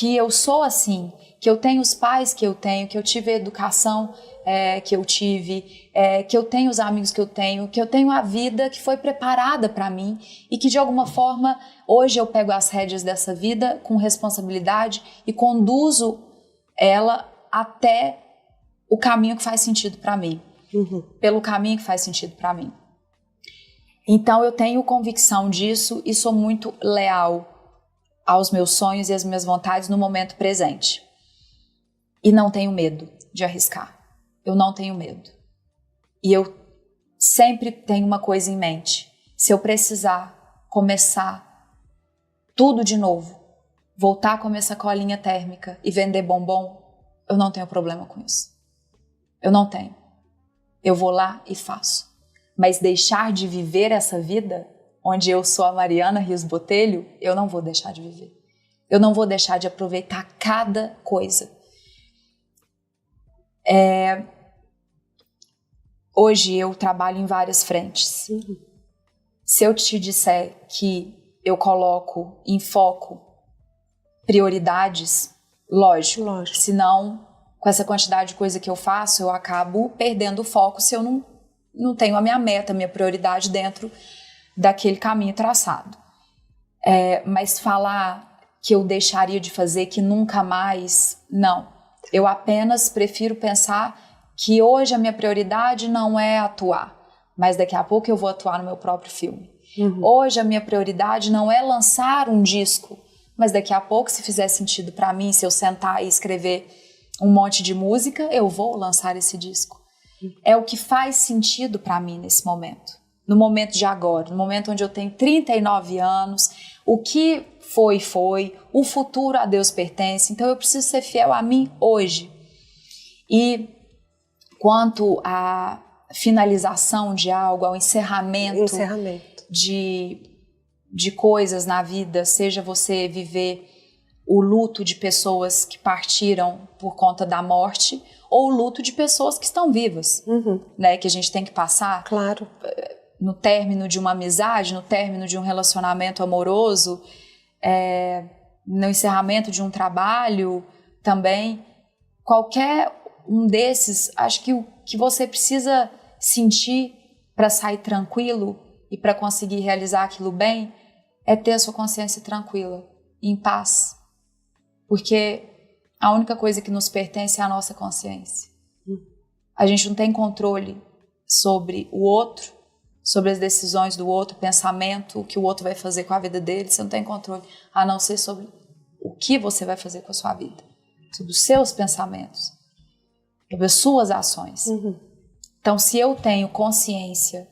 que eu sou assim, que eu tenho os pais que eu tenho, que eu tive a educação que eu tive, que eu tenho os amigos que eu tenho a vida que foi preparada para mim e que de alguma forma hoje eu pego as rédeas dessa vida com responsabilidade e conduzo ela até o caminho que faz sentido para mim, pelo caminho que faz sentido para mim. Então eu tenho convicção disso e sou muito leal aos meus sonhos e às minhas vontades no momento presente. E não tenho medo de arriscar. Eu não tenho medo. E eu sempre tenho uma coisa em mente. Se eu precisar começar tudo de novo, voltar com a minha sacolinha térmica e vender bombom, eu não tenho problema com isso. Eu não tenho. Eu vou lá e faço. Mas deixar de viver essa vida, onde eu sou a Mariana Rios Botelho, eu não vou deixar de viver. Eu não vou deixar de aproveitar cada coisa. Hoje eu trabalho em várias frentes. Se eu te disser que eu coloco em foco prioridades, lógico. Senão, com essa quantidade de coisa que eu faço, eu acabo perdendo o foco se eu não tenho a minha meta, a minha prioridade dentro daquele caminho traçado. Mas falar que eu deixaria de fazer, que nunca mais, não. Eu apenas prefiro pensar que hoje a minha prioridade não é atuar, mas daqui a pouco eu vou atuar no meu próprio filme. Hoje a minha prioridade não é lançar um disco, mas daqui a pouco, se fizer sentido para mim, se eu sentar e escrever um monte de música, eu vou lançar esse disco. É o que faz sentido para mim nesse momento, no momento de agora, no momento onde eu tenho 39 anos, o que foi, o futuro a Deus pertence, então eu preciso ser fiel a mim hoje. E quanto à finalização de algo, ao encerramento. De coisas na vida, seja você viver o luto de pessoas que partiram por conta da morte ou o luto de pessoas que estão vivas, né, que a gente tem que passar. Claro. No término de uma amizade, no término de um relacionamento amoroso, no encerramento de um trabalho também. Qualquer um desses, acho que o que você precisa sentir para sair tranquilo e para conseguir realizar aquilo bem é ter a sua consciência tranquila, em paz. Porque a única coisa que nos pertence é a nossa consciência. A gente não tem controle sobre o outro, sobre as decisões do outro, o pensamento, o que o outro vai fazer com a vida dele. Você não tem controle, a não ser sobre o que você vai fazer com a sua vida, sobre os seus pensamentos, sobre as suas ações. Então, se eu tenho consciência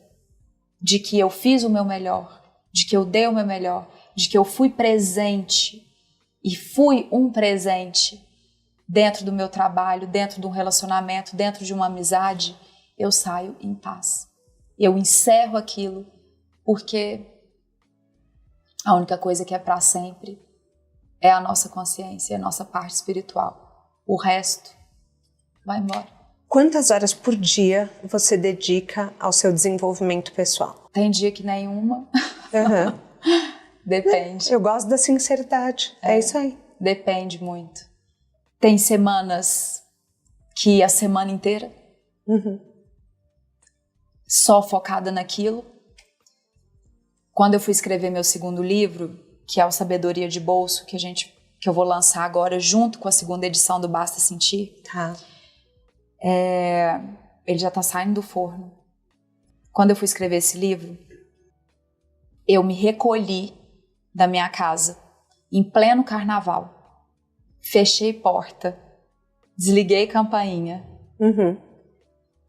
de que eu fiz o meu melhor, de que eu dei o meu melhor, de que eu fui presente e fui um presente dentro do meu trabalho, dentro de um relacionamento, dentro de uma amizade, eu saio em paz. Eu encerro aquilo, porque a única coisa que é para sempre é a nossa consciência, é a nossa parte espiritual. O resto vai embora. Quantas horas por dia você dedica ao seu desenvolvimento pessoal? Tem dia que nenhuma. Depende. Eu gosto da sinceridade. É isso aí. Depende muito. Tem semanas que a semana inteira só focada naquilo. Quando eu fui escrever meu segundo livro, que é o Sabedoria de Bolso, que eu vou lançar agora junto com a segunda edição do Basta Sentir. Ele já está saindo do forno. Quando eu fui escrever esse livro, eu me recolhi da minha casa em pleno carnaval. Fechei porta, desliguei campainha,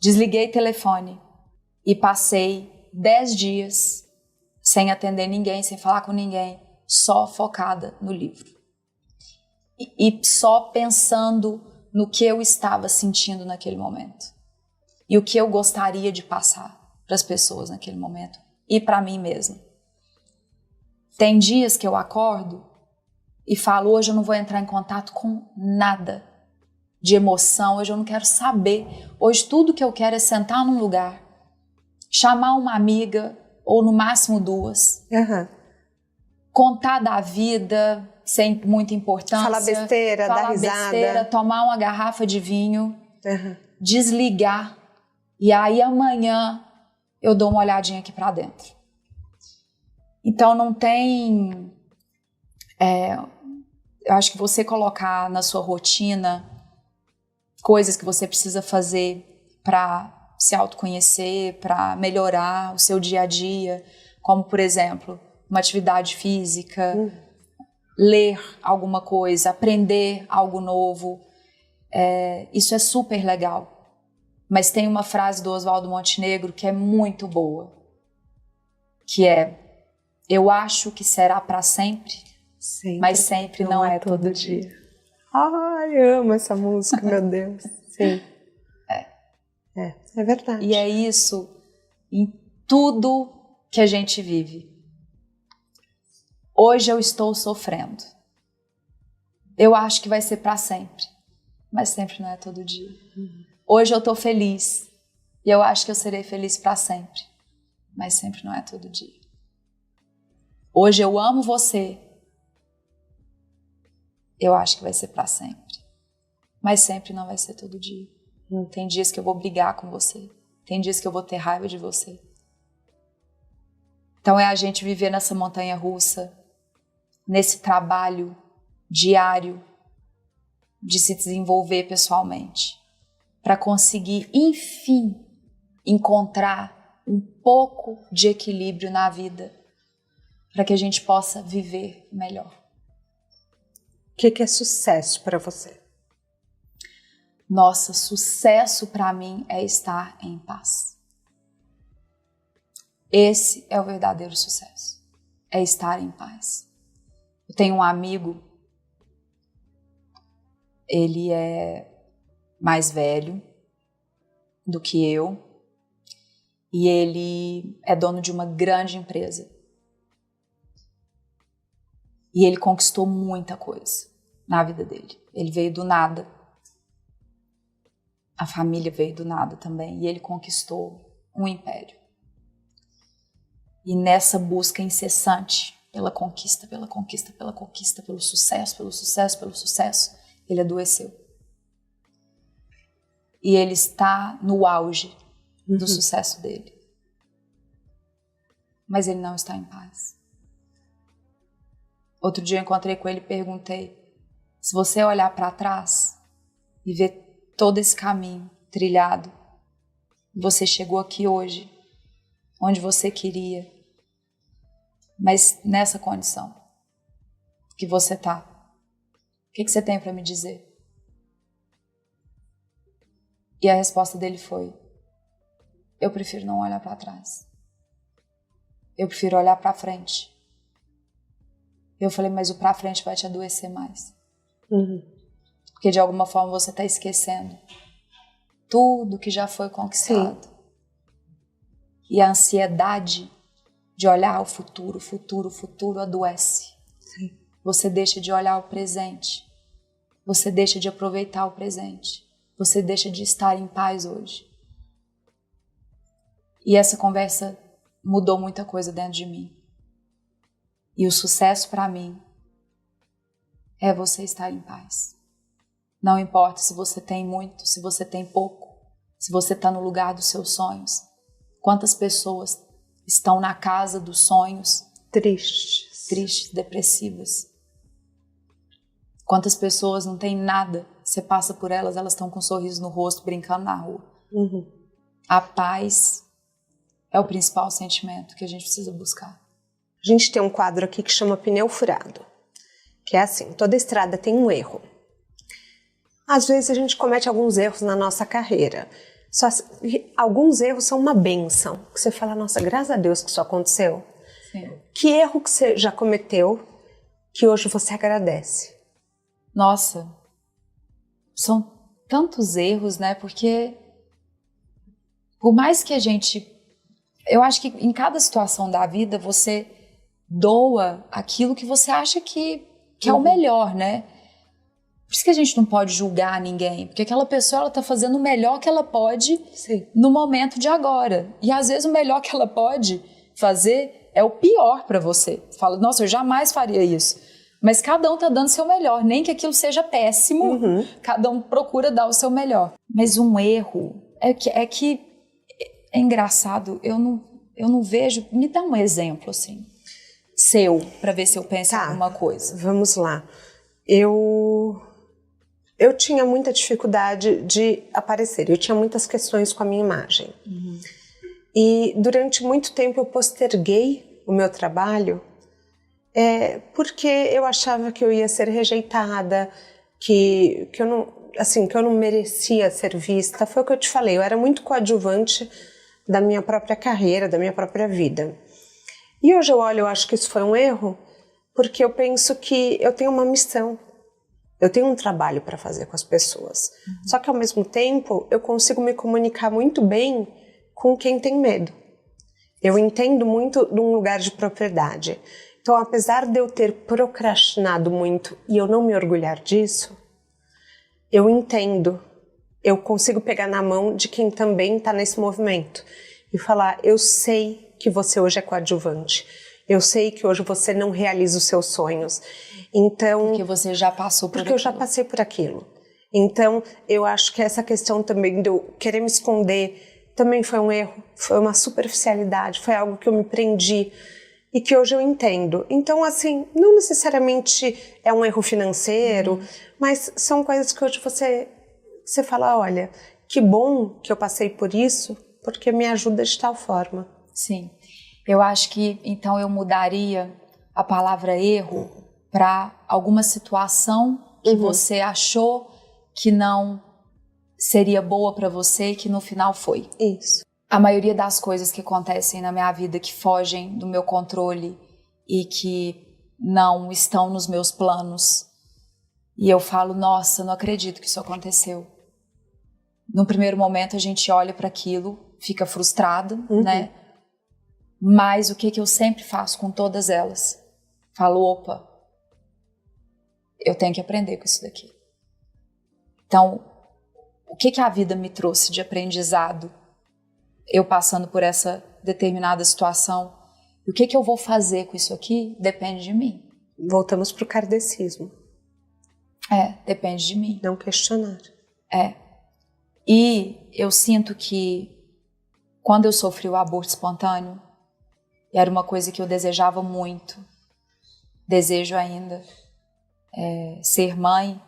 desliguei telefone e passei 10 dias sem atender ninguém, sem falar com ninguém, só focada no livro. E só pensando no que eu estava sentindo naquele momento. E o que eu gostaria de passar para as pessoas naquele momento. E para mim mesma. Tem dias que eu acordo e falo, hoje eu não vou entrar em contato com nada de emoção, hoje eu não quero saber. Hoje tudo que eu quero é sentar num lugar, chamar uma amiga, ou no máximo 2, contar da vida, sem muita importância. Falar besteira, dar risada. Tomar uma garrafa de vinho, desligar. E aí amanhã eu dou uma olhadinha aqui para dentro. Então não tem... eu acho que você colocar na sua rotina coisas que você precisa fazer para se autoconhecer, para melhorar o seu dia a dia, como, por exemplo, uma atividade física, ler alguma coisa, aprender algo novo. Isso é super legal. Mas tem uma frase do Oswaldo Montenegro que é muito boa, que é: eu acho que será para sempre, mas sempre não é todo dia. Ai, amo essa música, meu Deus. Sim. É verdade. E é isso em tudo que a gente vive. Hoje eu estou sofrendo. Eu acho que vai ser para sempre, mas sempre não é todo dia. Hoje eu estou feliz e eu acho que eu serei feliz para sempre, mas sempre não é todo dia. Hoje eu amo você. Eu acho que vai ser para sempre, mas sempre não vai ser todo dia. Tem dias que eu vou brigar com você, tem dias que eu vou ter raiva de você. Então é a gente viver nessa montanha russa, nesse trabalho diário de se desenvolver pessoalmente, para conseguir, enfim, encontrar um pouco de equilíbrio na vida, para que a gente possa viver melhor. O que é sucesso para você? Nossa, sucesso para mim é estar em paz. Esse é o verdadeiro sucesso, é estar em paz. Eu tenho um amigo, ele é mais velho do que eu e ele é dono de uma grande empresa. E ele conquistou muita coisa na vida dele. Ele veio do nada. A família veio do nada também. E ele conquistou um império. E nessa busca incessante pela conquista, pela conquista, pela conquista, pelo sucesso, pelo sucesso, pelo sucesso, ele adoeceu. E ele está no auge do sucesso dele. Mas ele não está em paz. Outro dia eu encontrei com ele e perguntei: se você olhar para trás e ver todo esse caminho trilhado, você chegou aqui hoje, onde você queria, mas nessa condição que você está, o que você tem para me dizer? E a resposta dele foi: eu prefiro não olhar para trás. Eu prefiro olhar para frente. Eu falei: mas o para frente vai te adoecer mais. Porque de alguma forma você está esquecendo tudo que já foi conquistado. Sim. E a ansiedade de olhar o futuro, o futuro adoece. Sim. Você deixa de olhar o presente. Você deixa de aproveitar o presente. Você deixa de estar em paz hoje. E essa conversa mudou muita coisa dentro de mim. E o sucesso para mim é você estar em paz. Não importa se você tem muito, se você tem pouco, se você está no lugar dos seus sonhos. Quantas pessoas estão na casa dos sonhos tristes, depressivas. Quantas pessoas não têm nada, você passa por elas, elas estão com um sorriso no rosto, brincando na rua. A paz é o principal sentimento que a gente precisa buscar. A gente tem um quadro aqui que chama Pneu Furado, que é assim: toda estrada tem um erro. Às vezes a gente comete alguns erros na nossa carreira. Alguns erros são uma bênção, que você fala: nossa, graças a Deus que isso aconteceu. Sim. Que erro que você já cometeu que hoje você agradece? Nossa, são tantos erros, né? Porque por mais que a gente... Eu acho que em cada situação da vida você doa aquilo que você acha que é o melhor, né? Por isso que a gente não pode julgar ninguém, porque aquela pessoa ela tá fazendo o melhor que ela pode no momento de agora. E às vezes o melhor que ela pode fazer é o pior para você. Você fala: nossa, eu jamais faria isso. Mas cada um tá dando o seu melhor, nem que aquilo seja péssimo, cada um procura dar o seu melhor. Mas um erro é engraçado, eu não vejo, me dá um exemplo assim, seu, para ver se eu penso em alguma coisa. Vamos lá. Eu tinha muita dificuldade de aparecer, eu tinha muitas questões com a minha imagem. E durante muito tempo eu posterguei o meu trabalho porque eu achava que eu ia ser rejeitada, que eu não merecia ser vista. Foi o que eu te falei, eu era muito coadjuvante da minha própria carreira, da minha própria vida. E hoje eu acho que isso foi um erro, porque eu penso que eu tenho uma missão, eu tenho um trabalho para fazer com as pessoas. Só que ao mesmo tempo eu consigo me comunicar muito bem com quem tem medo. Eu entendo muito de um lugar de propriedade. Então, apesar de eu ter procrastinado muito e eu não me orgulhar disso, eu entendo, eu consigo pegar na mão de quem também está nesse movimento e falar, eu sei que você hoje é coadjuvante, eu sei que hoje você não realiza os seus sonhos, então... Porque você já passou por aquilo. Porque eu já passei por aquilo. Então, eu acho que essa questão também de eu querer me esconder também foi um erro, foi uma superficialidade, foi algo que eu me prendi e que hoje eu entendo. Então, assim, não necessariamente é um erro financeiro, mas são coisas que hoje você fala, olha, que bom que eu passei por isso, porque me ajuda de tal forma. Sim. Eu acho que, então, eu mudaria a palavra erro para alguma situação que você achou que não seria boa para você e que no final foi. Isso. A maioria das coisas que acontecem na minha vida que fogem do meu controle e que não estão nos meus planos. E eu falo, nossa, não acredito que isso aconteceu. No primeiro momento a gente olha para aquilo, fica frustrado, né? Mas o que eu sempre faço com todas elas? Falo, opa, eu tenho que aprender com isso daqui. Então, o que a vida me trouxe de aprendizado? Eu passando por essa determinada situação, e o que eu vou fazer com isso aqui depende de mim. Voltamos para o kardecismo. Depende de mim. Não questionar. E eu sinto que quando eu sofri o aborto espontâneo, era uma coisa que eu desejava muito, desejo ainda, ser mãe,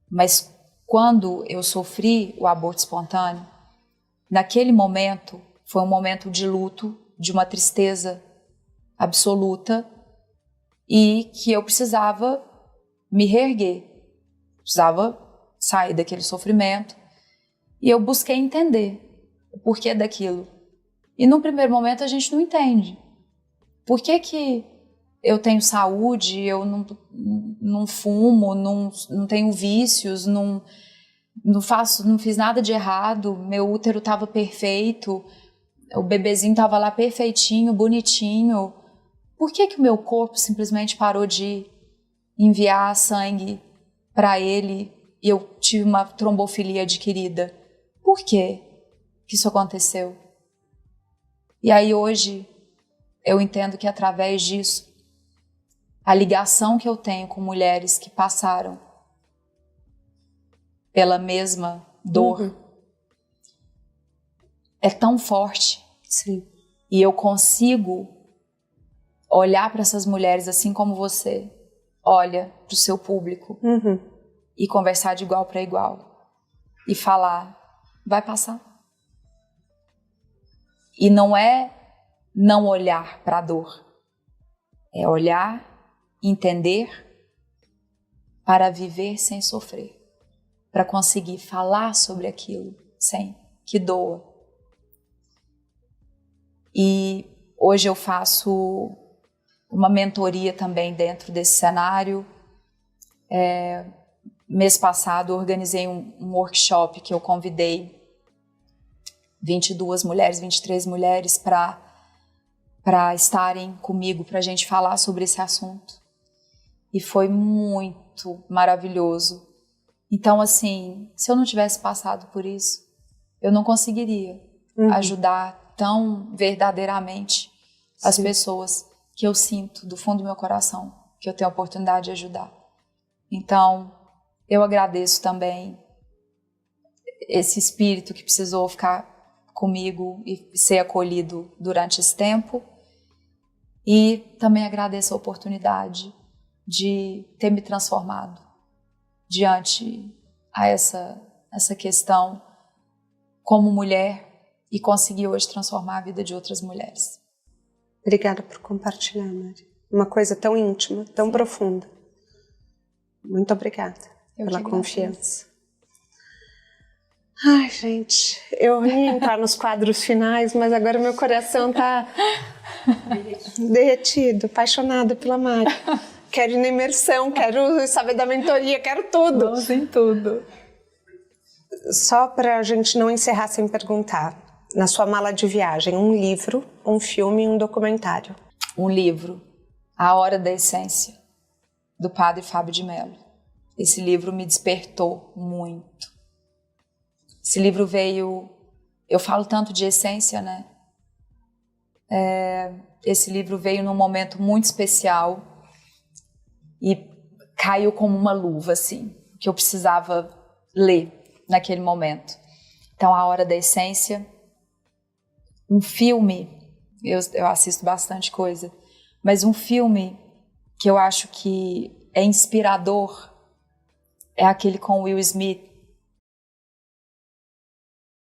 mas quando eu sofri o aborto espontâneo, naquele momento, foi um momento de luto, de uma tristeza absoluta e que eu precisava me reerguer, precisava sair daquele sofrimento e eu busquei entender o porquê daquilo. E num primeiro momento a gente não entende. Por que eu tenho saúde, eu não fumo, não tenho vícios, não fiz nada de errado, meu útero estava perfeito, o bebezinho estava lá perfeitinho, bonitinho. Por que o meu corpo simplesmente parou de enviar sangue para ele e eu tive uma trombofilia adquirida? Por que isso aconteceu? E aí hoje eu entendo que através disso, a ligação que eu tenho com mulheres que passaram pela mesma dor é tão forte. Sim. E eu consigo olhar para essas mulheres assim como você olha para o seu público e conversar de igual para igual e falar, vai passar. E não é não olhar para a dor, é olhar, entender para viver sem sofrer, para conseguir falar sobre aquilo sem que doa. E hoje eu faço uma mentoria também dentro desse cenário. Mês passado eu organizei um workshop que eu convidei 22 mulheres, 23 mulheres para estarem comigo, para a gente falar sobre esse assunto. E foi muito maravilhoso. Então, assim, se eu não tivesse passado por isso, eu não conseguiria ajudar tão verdadeiramente as pessoas que eu sinto do fundo do meu coração que eu tenho a oportunidade de ajudar. Então, eu agradeço também esse espírito que precisou ficar comigo e ser acolhido durante esse tempo. E também agradeço a oportunidade de ter me transformado diante a essa questão como mulher e conseguir hoje transformar a vida de outras mulheres. Obrigada por compartilhar, Mari. Uma coisa tão íntima, tão profunda. Muito obrigada pela confiança. Ai, gente, eu ia entrar nos quadros finais, mas agora meu coração tá derretido, apaixonada pela Mari. Quero ir na imersão, quero saber da mentoria, quero tudo. Vamos em tudo. Só para a gente não encerrar sem perguntar, na sua mala de viagem, um livro, um filme e um documentário? Um livro, A Hora da Essência, do padre Fábio de Mello. Esse livro me despertou muito. Esse livro veio... Eu falo tanto de essência, né? Esse livro veio num momento muito especial e caiu como uma luva, assim, que eu precisava ler naquele momento. Então, A Hora da Essência. Um filme, eu assisto bastante coisa, mas um filme que eu acho que é inspirador é aquele com Will Smith,